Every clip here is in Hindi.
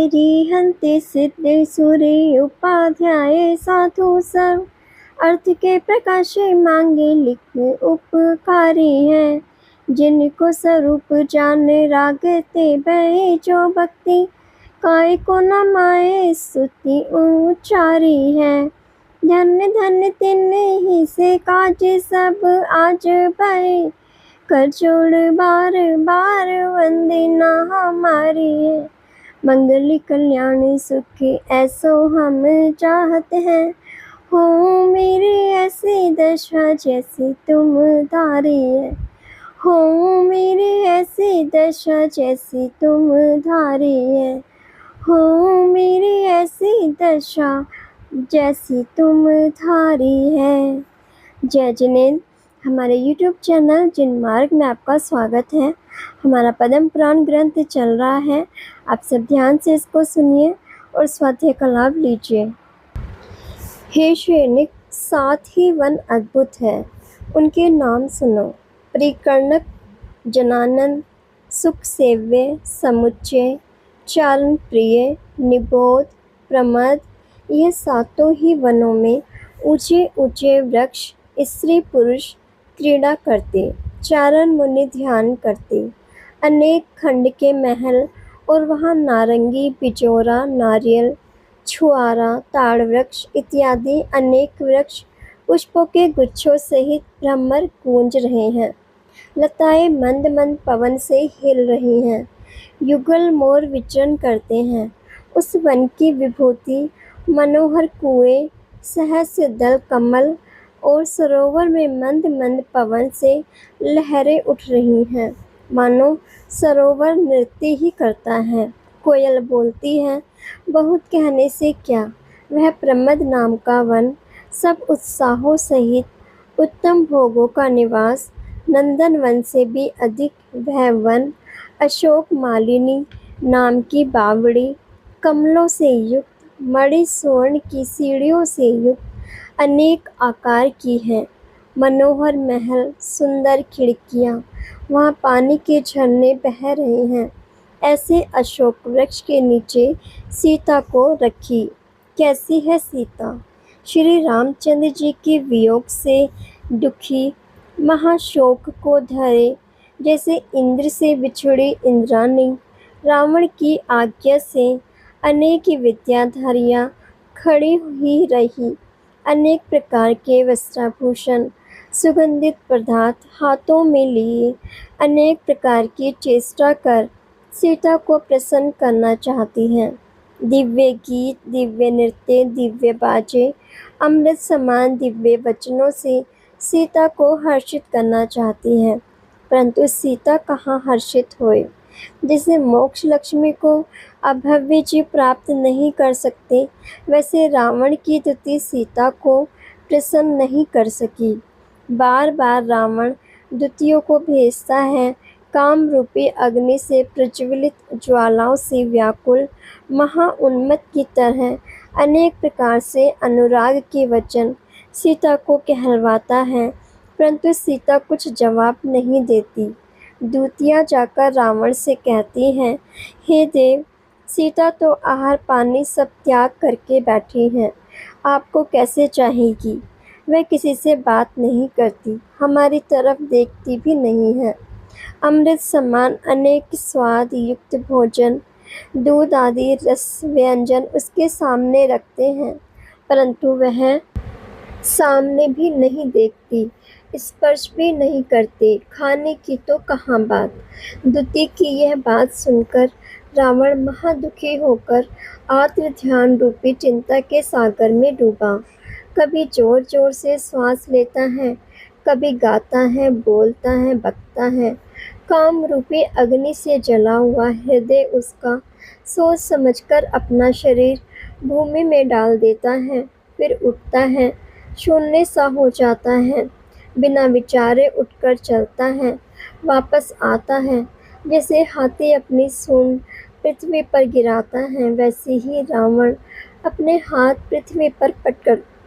हन्ति सिद्धे सूर्य उपाध्याय साधु सब। अर्थ के प्रकाशे मांगे लिख उपकारी है। जिनको स्वरूप जान रागते बहे जो भक्ति। काय को न माए स्तुति उचारी है। धन्य धन्य तिन्ने ही से काज सब आज भय। कर जोड़ बार बार वंदना हमारी है। मंगल कल्याण सुख ऐसो हम चाहते हैं। हो मेरी ऐसी दशा जैसी तुम धारी है। हो मेरी ऐसी दशा जैसी तुम धारी है। हो मेरी ऐसी दशा जैसी तुम धारी है। जय जिनेंद्र। हमारे YouTube चैनल जिनमार्ग में आपका स्वागत है। हमारा पद्म पुराण ग्रंथ चल रहा है। आप सब ध्यान से इसको सुनिए और स्वाध्याय का लाभ लीजिए। हे श्रेणिक, 7 ही वन अद्भुत है, उनके नाम सुनो। परिकर्णक, जनानंद, सुख सेव्य, समुच्चय, चारण प्रिय, निबोध, प्रमद। यह 7 ही वनों में ऊंचे ऊंचे वृक्ष स्त्री पुरुष क्रीड़ा करते, चारण मुनि ध्यान करते। अनेक खंड के महल और वहाँ नारंगी, बिचौरा, नारियल, छुआरा, ताड़ वृक्ष इत्यादि अनेक वृक्ष पुष्पों के गुच्छों सहित भ्रमर गूंज रहे हैं। लताएं मंद मंद पवन से हिल रही हैं। युगल मोर विचरण करते हैं। उस वन की विभूति मनोहर कुएं, सहस्र दल कमल और सरोवर में मंद मंद पवन से लहरें उठ रही हैं। मानो सरोवर नृत्य ही करता है। कोयल बोलती है, बहुत कहने से क्या। वह प्रमद नाम का वन सब उत्साहों सहित उत्तम भोगों का निवास, नंदन वन से भी अधिक वह वन अशोक मालिनी नाम की बावड़ी, कमलों से युक्त, मणि स्वर्ण की सीढ़ियों से युक्त अनेक आकार की है। मनोहर महल, सुंदर खिड़कियाँ, वहाँ पानी के झरने बह रहे हैं। ऐसे अशोक वृक्ष के नीचे सीता को रखी। कैसी है सीता? श्री रामचंद्र जी के वियोग से दुखी, महाशोक को धरे, जैसे इंद्र से बिछुड़ी इंद्राणी। रावण की आज्ञा से अनेक विद्याधारियाँ खड़ी हुई रही। अनेक प्रकार के वस्त्राभूषण, सुगंधित पदार्थ हाथों में लिए, अनेक प्रकार की चेष्टा कर सीता को प्रसन्न करना चाहती हैं। दिव्य गीत, दिव्य नृत्य, दिव्य बाजे, अमृत समान दिव्य वचनों से सीता को हर्षित करना चाहती हैं। परंतु सीता कहाँ हर्षित होए। जिसे मोक्ष लक्ष्मी को अभव्य जी प्राप्त नहीं कर सकते, वैसे रावण की द्वितीय सीता को प्रसन्न नहीं कर सकी। बार बार रावण द्वितीयों को भेजता है। काम रूपी अग्नि से प्रज्वलित ज्वालाओं से व्याकुल महाउन्मत्त की तरह अनेक प्रकार से अनुराग के वचन सीता को कहलवाता है, परंतु सीता कुछ जवाब नहीं देती। दूतियाँ जाकर रावण से कहती हैं, हे देव, सीता तो आहार पानी सब त्याग करके बैठी हैं, आपको कैसे चाहेगी। वह किसी से बात नहीं करती, हमारी तरफ देखती भी नहीं है। अमृत समान अनेक स्वाद युक्त भोजन, दूध आदि रस व्यंजन उसके सामने रखते हैं, परंतु वह सामने भी नहीं देखती, स्पर्श भी नहीं करते। खाने की तो कहाँ बात। द्युति की यह बात सुनकर रावण महादुखी होकर आत्म ध्यान रूपी चिंता के सागर में डूबा। कभी जोर जोर से श्वास लेता है, कभी गाता है, बोलता है, बकता है। काम रूपी अग्नि से जला हुआ हृदय उसका सोच समझकर अपना शरीर भूमि में डाल देता है, फिर उठता है, शून्य सा हो जाता है, बिना विचारे उठकर चलता है, वापस आता है। जैसे हाथी अपनी सूंड पृथ्वी पर गिराता है, वैसे ही रावण अपने हाथ पृथ्वी पर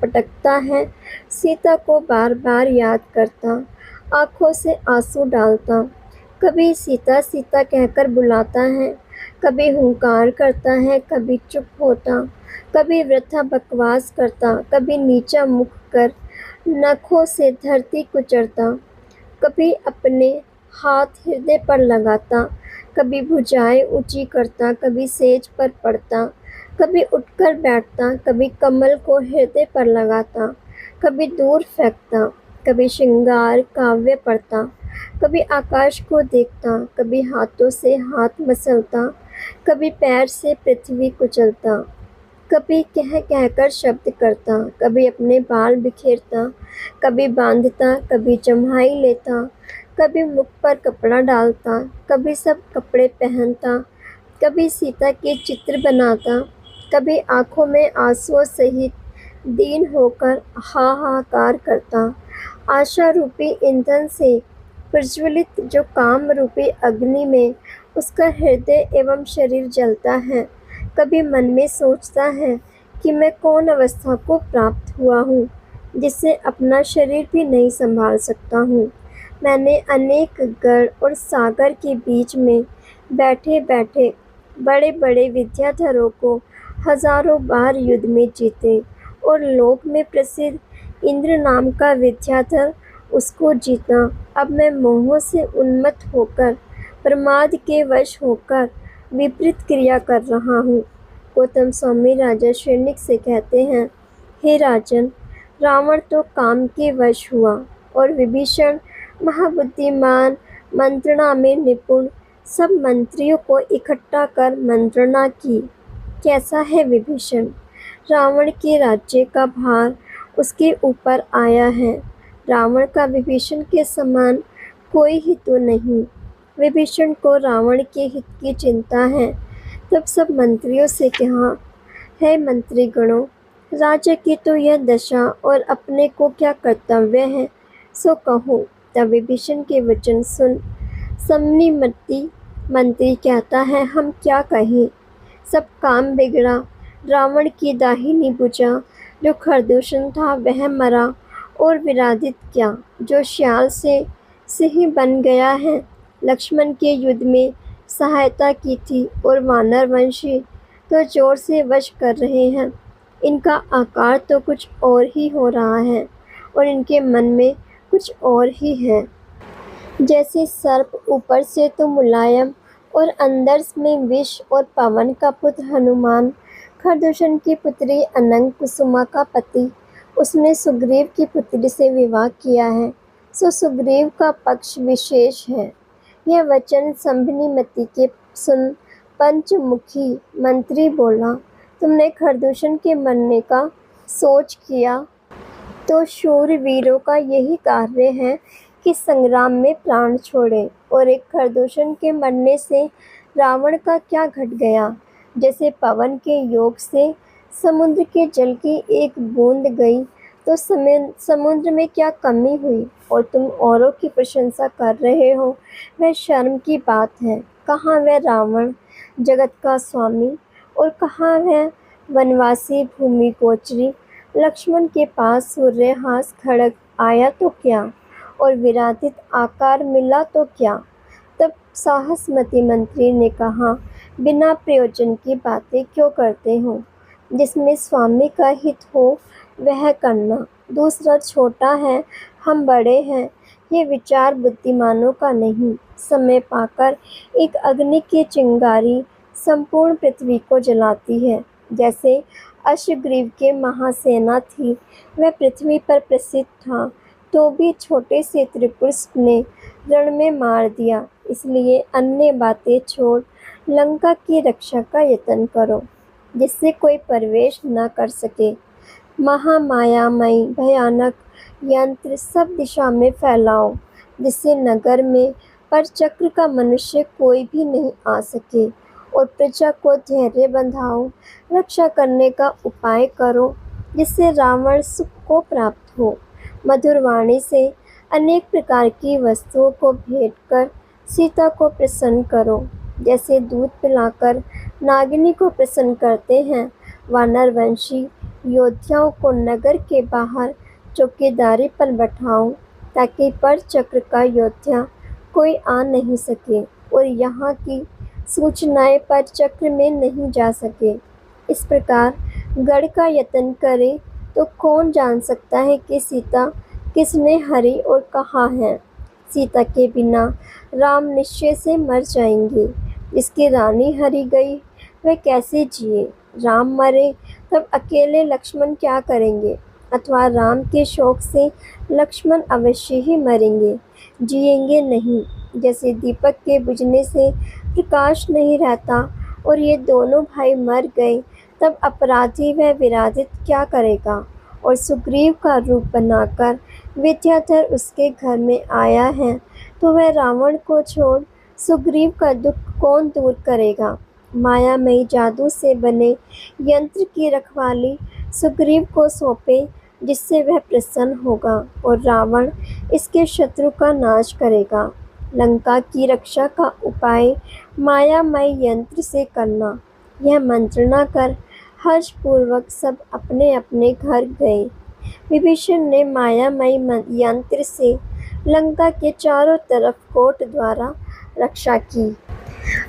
पटकता है। सीता को बार बार याद करता, आँखों से आंसू डालता, कभी सीता सीता कहकर बुलाता है, कभी हुंकार करता है, कभी चुप होता, कभी वृथा बकवास करता, कभी नीचा मुख कर नखों से धरती कुचरता, कभी अपने हाथ हृदय पर लगाता, कभी भुजाएं ऊंची करता, कभी सेज पर पड़ता, कभी उठकर बैठता, कभी कमल को हृदय पर लगाता, कभी दूर फेंकता, कभी श्रृंगार काव्य पढ़ता, कभी आकाश को देखता, कभी हाथों से हाथ मसलता, कभी पैर से पृथ्वी कुचलता, कभी कह कहकर शब्द करता, कभी अपने बाल बिखेरता, कभी बांधता, कभी जम्हाई लेता, कभी मुख पर कपड़ा डालता, कभी सब कपड़े पहनता, कभी सीता के चित्र बनाता, कभी आंखों में आंसुओं सहित दीन होकर हाहाकार करता। आशा रूपी ईंधन से प्रज्वलित जो काम रूपी अग्नि में उसका हृदय एवं शरीर जलता है, कभी मन में सोचता है कि मैं कौन अवस्था को प्राप्त हुआ हूँ जिससे अपना शरीर भी नहीं संभाल सकता हूँ। मैंने अनेक गढ़ और सागर के बीच में बैठे बैठे बड़े बड़े विद्याधरों को हजारों बार युद्ध में जीते और लोक में प्रसिद्ध इंद्र नाम का विद्याधर उसको जीता। अब मैं मोह से उन्मत्त होकर, प्रमाद के वश होकर विपरीत क्रिया कर रहा हूँ। गौतम स्वामी राजा शृंग से कहते हैं, हे राजन, रावण तो काम के वश हुआ और विभीषण महाबुद्धिमान, मंत्रणा में निपुण, सब मंत्रियों को इकट्ठा कर मंत्रणा की। कैसा है विभीषण? रावण के राज्य का भार उसके ऊपर आया है। रावण का विभीषण के समान कोई हित नहीं। विभीषण को रावण के हित की चिंता है। तब सब मंत्रियों से कहा, है मंत्रीगणों, राजा की तो यह दशा और अपने को क्या कर्तव्य है, सो कहो। तब विभीषण के वचन सुन संनिमति मंत्री कहता है, हम क्या कहें, सब काम बिगड़ा। रावण की दाहिनी भुजा जो खरदूषण था वह मरा, और विरादित क्या जो श्याल से सिंह बन गया है। लक्ष्मण के युद्ध में सहायता की थी और वानर वंशी तो जोर से वश कर रहे हैं। इनका आकार तो कुछ और ही हो रहा है और इनके मन में कुछ और ही है। जैसे सर्प ऊपर से तो मुलायम और अंदर में विष, और पवन का पुत्र हनुमान खरदूषण की पुत्री अनंग कुसुमा का पति, उसने सुग्रीव की पुत्री से विवाह किया है, सो सुग्रीव का पक्ष विशेष है। यह वचन संभिनीमति के सुन पंचमुखी मंत्री बोला, तुमने खरदूषण के मरने का सोच किया तो शूरवीरों का यही कार्य है कि संग्राम में प्राण छोड़े, और एक खरदूषण के मरने से रावण का क्या घट गया। जैसे पवन के योग से समुद्र के जल की एक बूंद गई तो समुद्र में क्या कमी हुई, और तुम औरों की प्रशंसा कर रहे हो, वह शर्म की बात है। कहाँ वह रावण जगत का स्वामी, और कहाँ वह वनवासी भूमि गोचरी। लक्ष्मण के पास सूर्यहास खड़ग आया तो क्या, और विरादित आकार मिला तो क्या। तब साहसमती मंत्री ने कहा, बिना प्रयोजन की बातें क्यों करते हो, जिसमें स्वामी का हित हो वह करना। दूसरा छोटा है, हम बड़े हैं, ये विचार बुद्धिमानों का नहीं। समय पाकर एक अग्नि की चिंगारी संपूर्ण पृथ्वी को जलाती है। जैसे अश्वग्रीव के महासेना थी, वह पृथ्वी पर प्रसिद्ध था, तो भी छोटे से त्रिपुर ने रण में मार दिया। इसलिए अन्य बातें छोड़ लंका की रक्षा का यत्न करो, जिससे कोई प्रवेश न कर सके। महामायामयी भयानक यंत्र सब दिशा में फैलाओ, जिससे नगर में परचक्र का मनुष्य कोई भी नहीं आ सके, और प्रजा को धैर्य बंधाओ। रक्षा करने का उपाय करो, जिससे रावण सुख को प्राप्त हो। मधुर वाणी से अनेक प्रकार की वस्तुओं को भेंट कर सीता को प्रसन्न करो। जैसे दूध पिलाकर नागिनी को प्रसन्न करते हैं, वानरवंशी योद्धाओं को नगर के बाहर चौकीदारी पर बैठाओ, ताकि पर चक्र का योद्धा कोई आ नहीं सके, और यहाँ की सूचनाएं पर चक्र में नहीं जा सके। इस प्रकार गढ़ का यत्न करे तो कौन जान सकता है कि सीता किसने हरी और कहाँ है। सीता के बिना राम निश्चय से मर जाएंगे। जिसकी रानी हरी गई वह कैसे जिए। राम मरे तब अकेले लक्ष्मण क्या करेंगे, अथवा राम के शोक से लक्ष्मण अवश्य ही मरेंगे, जिएंगे नहीं। जैसे दीपक के बुझने से प्रकाश नहीं रहता और ये दोनों भाई मर गए, तब अपराधी वह विराजित क्या करेगा। और सुग्रीव का रूप बनाकर विद्याधर उसके घर में आया है, तो वह रावण को छोड़ सुग्रीव का दुख कौन दूर करेगा। मायामयी जादू से बने यंत्र की रखवाली सुग्रीव को सौंपे, जिससे वह प्रसन्न होगा और रावण इसके शत्रु का नाश करेगा। लंका की रक्षा का उपाय मायामय यंत्र से करना। यह मंत्रणा कर हर्षपूर्वक सब अपने अपने घर गए। विभीषण ने मायामय यंत्र से लंका के चारों तरफ कोट द्वारा रक्षा की।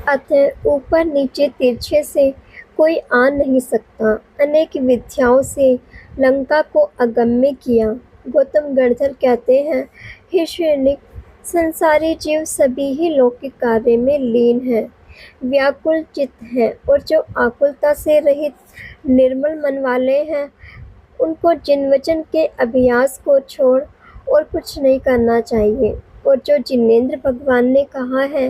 अतः ऊपर नीचे तिरछे से कोई आ नहीं सकता। अनेक विद्याओं से लंका को अगम्य किया। गौतम गणधर कहते हैं, हे श्रेणिक, संसारी जीव सभी ही लौकिक कार्य में लीन है, व्याकुल चित्त है, और जो आकुलता से रहित निर्मल मन वाले हैं, उनको जिन वचन के अभ्यास को छोड़ और कुछ नहीं करना चाहिए। और जो जिनेंद्र भगवान ने कहा है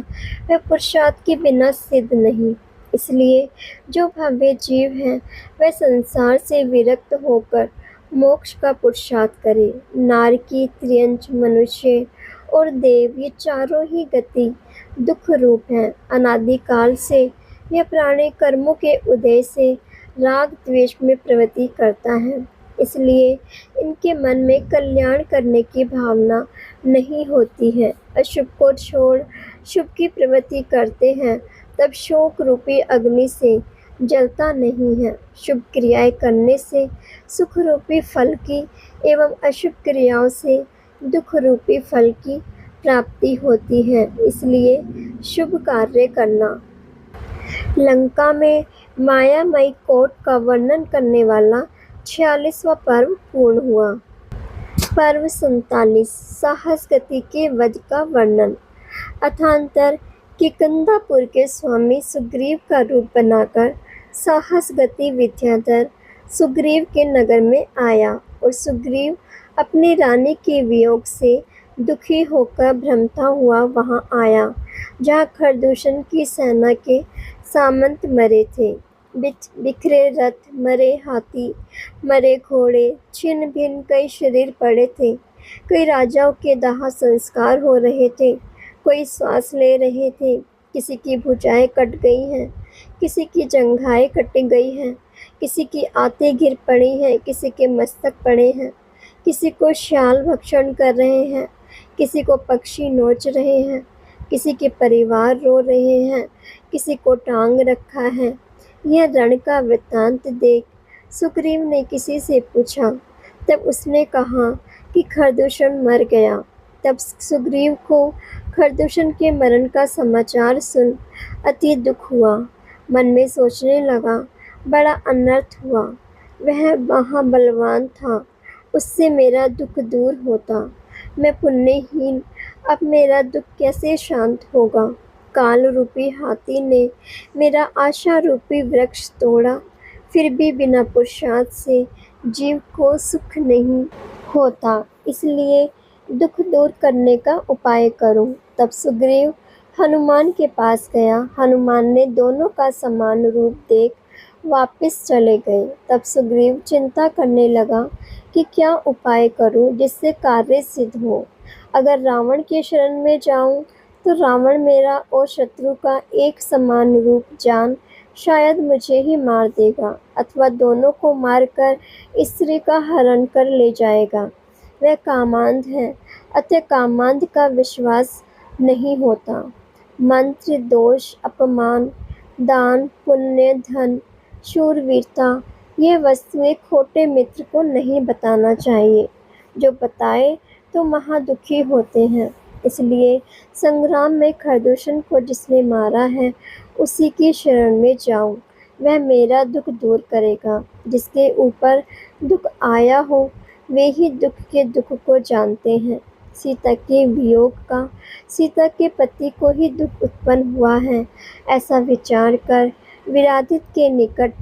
वह पुरुषार्थ के बिना सिद्ध नहीं। इसलिए जो भव्य जीव है वह संसार से विरक्त होकर मोक्ष का पुरुषार्थ करे। नारकी, त्रियंच, मनुष्य और देव ये चारों ही गति दुख रूप हैं। अनादिकाल से यह प्राणी कर्मों के उदय से राग द्वेष में प्रवृत्ति करता है। इसलिए इनके मन में कल्याण करने की भावना नहीं होती है। अशुभ को छोड़ शुभ की प्रवृत्ति करते हैं, तब शोक रूपी अग्नि से जलता नहीं है। शुभ क्रियाएं करने से सुख रूपी फल की एवं अशुभ क्रियाओं से दुख रूपी फल की प्राप्ति होती है। इसलिए शुभ कार्य करना। लंका में मायामयी कोट का वर्णन करने वाला 46वां पर्व पूर्ण हुआ। पर्व 47 साहस गति के वध का वर्णन। अथांतर किकंदापुर के स्वामी सुग्रीव का रूप बनाकर साहस गति विद्याधर सुग्रीव के नगर में आया और सुग्रीव अपनी रानी के वियोग से दुखी होकर भ्रमता हुआ वहां आया, जहां खरदूषण की सेना के सामंत मरे थे। बिखरे रथ, मरे हाथी, मरे घोड़े, छिन्न भिन्न कई शरीर पड़े थे। कई राजाओं के दाह संस्कार हो रहे थे, कोई श्वास ले रहे थे। किसी की भुजाएं कट गई हैं, किसी की जंघाएं कट गई हैं, किसी की आंतें गिर पड़ी हैं, किसी के मस्तक पड़े हैं, किसी को श्याल भक्षण कर रहे हैं, किसी को पक्षी नोच रहे हैं, किसी के परिवार रो रहे हैं, किसी को टांग रखा है। यह रण का वृत्तांत देख सुग्रीव ने किसी से पूछा। तब उसने कहा कि खरदूषण मर गया। तब सुग्रीव को खरदूषण के मरण का समाचार सुन अति दुख हुआ। मन में सोचने लगा, बड़ा अनर्थ हुआ। वह महाबलवान था, उससे मेरा दुख दूर होता। मैं पुण्यहीन, अब मेरा दुख कैसे शांत होगा। काल रूपी हाथी ने मेरा आशा रूपी वृक्ष तोड़ा, फिर भी बिना पुरुषार्थ से जीव को सुख नहीं होता। इसलिए दुख दूर करने का उपाय करो। तब सुग्रीव हनुमान के पास गया। हनुमान ने दोनों का समान रूप देख वापस चले गए। तब सुग्रीव चिंता करने लगा कि क्या उपाय करूं जिससे कार्य सिद्ध हो। अगर रावण के शरण में जाऊं तो रावण मेरा और शत्रु का एक समान रूप जान शायद मुझे ही मार देगा, अथवा दोनों को मारकर स्त्री का हरण कर ले जाएगा। वह कामांध है, अतः कामांध का विश्वास नहीं होता। मंत्र, दोष, अपमान, दान, पुण्य, धन, शूरवीरता ये वस्तुएं खोटे मित्र को नहीं बताना चाहिए। जो बताए तो महादुखी होते हैं। इसलिए संग्राम में खरदूषण को जिसने मारा है उसी की शरण में जाऊं। वह मेरा दुख दूर करेगा। जिसके ऊपर दुख आया हो वे ही दुख के दुख को जानते हैं। सीता के वियोग का सीता के पति को ही दुख उत्पन्न हुआ है, ऐसा विचार कर विरादित के निकट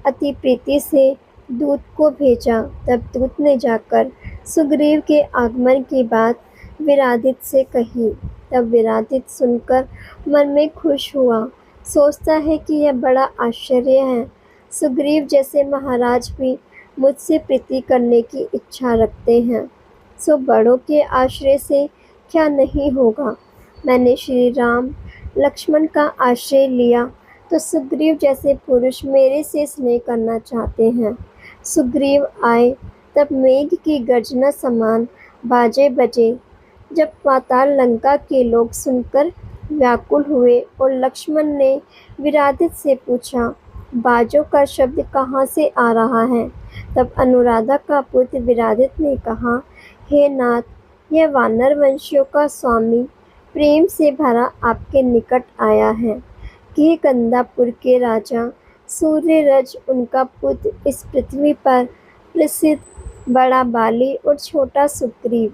अति प्रीति से दूत को भेजा। तब दूत ने जाकर सुग्रीव के आगमन की बात विरादित से कही। तब विरादित सुनकर मन में खुश हुआ, सोचता है कि यह बड़ा आश्चर्य है। सुग्रीव जैसे महाराज भी मुझसे प्रीति करने की इच्छा रखते हैं, सो बड़ों के आश्रय से क्या नहीं होगा। मैंने श्री राम लक्ष्मण का आश्रय लिया तो सुग्रीव जैसे पुरुष मेरे से स्नेह करना चाहते हैं। सुग्रीव आए तब मेघ की गर्जना समान बाजे बजे। जब पाताल लंका के लोग सुनकर व्याकुल हुए और लक्ष्मण ने विरादित से पूछा, बाजों का शब्द कहाँ से आ रहा है। तब अनुराधा का पुत्र विरादित ने कहा, हे नाथ, यह वानर वंशियों का स्वामी प्रेम से भरा आपके निकट आया है कि कंदापुर के राजा सूर्यरज उनका पुत्र इस पृथ्वी पर प्रसिद्ध बड़ा बाली और छोटा सुग्रीव।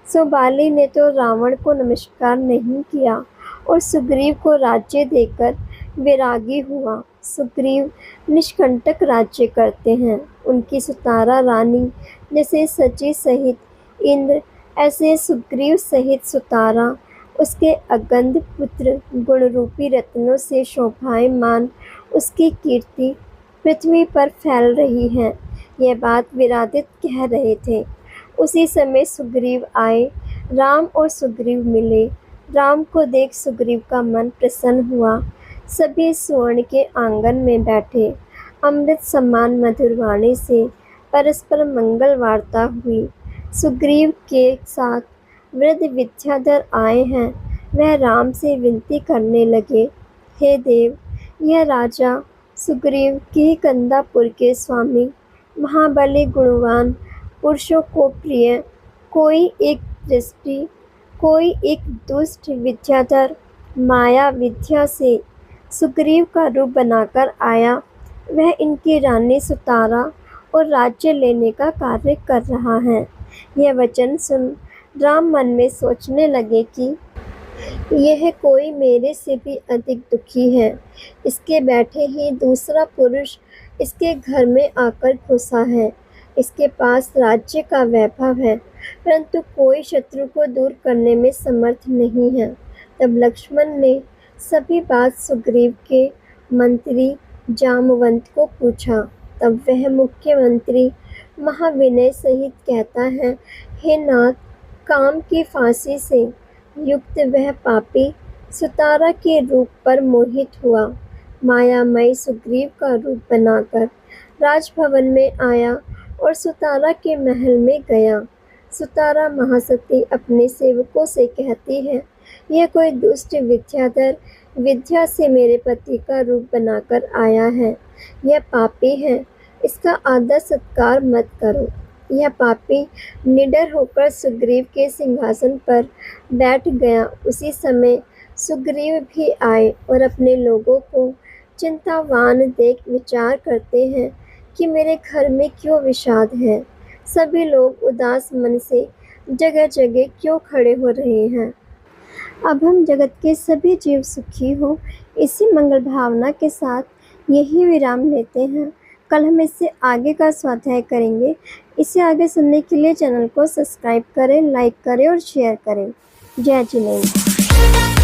सो बाली ने तो रावण को नमस्कार नहीं किया और सुग्रीव को राज्य देकर विरागी हुआ। सुग्रीव निष्कंटक राज्य करते हैं। उनकी सुतारा रानी जैसे सची सहित इंद्र, ऐसे सुग्रीव सहित सुतारा उसके अगंध पुत्र गुणरूपी रत्नों से शोभायमान उसकी कीर्ति पृथ्वी पर फैल रही है। यह बात विरादित कह रहे थे। उसी समय सुग्रीव आए। राम और सुग्रीव मिले। राम को देख सुग्रीव का मन प्रसन्न हुआ। सभी स्वर्ण के आंगन में बैठे अमृत समान मधुर वाणी से परस्पर मंगल वार्ता हुई। सुग्रीव के साथ वृद्ध विद्याधर आए हैं। वह राम से विनती करने लगे, हे देव, यह राजा सुग्रीव की कंदापुर के स्वामी महाबली गुणवान पुरुषों को प्रिय कोई एक दृष्टि, कोई एक दुष्ट विद्याधर माया विद्या से सुग्रीव का रूप बनाकर आया। वह इनकी रानी सुतारा और राज्य लेने का कार्य कर रहा है। यह वचन सुन राम मन में सोचने लगे कि यह कोई मेरे से भी अधिक दुखी है। इसके बैठे ही दूसरा पुरुष इसके घर में आकर घुसा है। इसके पास राज्य का वैभव है, परंतु कोई शत्रु को दूर करने में समर्थ नहीं है। तब लक्ष्मण ने सभी बात सुग्रीव के मंत्री जामवंत को पूछा। तब वह मुख्यमंत्री महाविनय सहित कहता है, हे नाथ, काम की फांसी से युक्त वह पापी सुतारा के रूप पर मोहित हुआ। मायामय सुग्रीव का रूप बनाकर राजभवन में आया और सुतारा के महल में गया। सुतारा महासती अपने सेवकों से कहती है, यह कोई दुष्ट विद्याधर विद्या से मेरे पति का रूप बनाकर आया है। यह पापी है, इसका आदर सत्कार मत करो। यह पापी निडर होकर सुग्रीव के सिंहासन पर बैठ गया। उसी समय सुग्रीव भी आए और अपने लोगों को चिंतावान देख विचार करते हैं कि मेरे घर में क्यों विषाद है। सभी लोग उदास मन से जगह जगह क्यों खड़े हो रहे हैं। अब हम जगत के सभी जीव सुखी हो, इसी मंगल भावना के साथ यही विराम लेते हैं। कल हम इससे आगे का स्वाध्याय करेंगे। इसे आगे सुनने के लिए चैनल को सब्सक्राइब करें, लाइक करें और शेयर करें। जय जिनेन्द्र।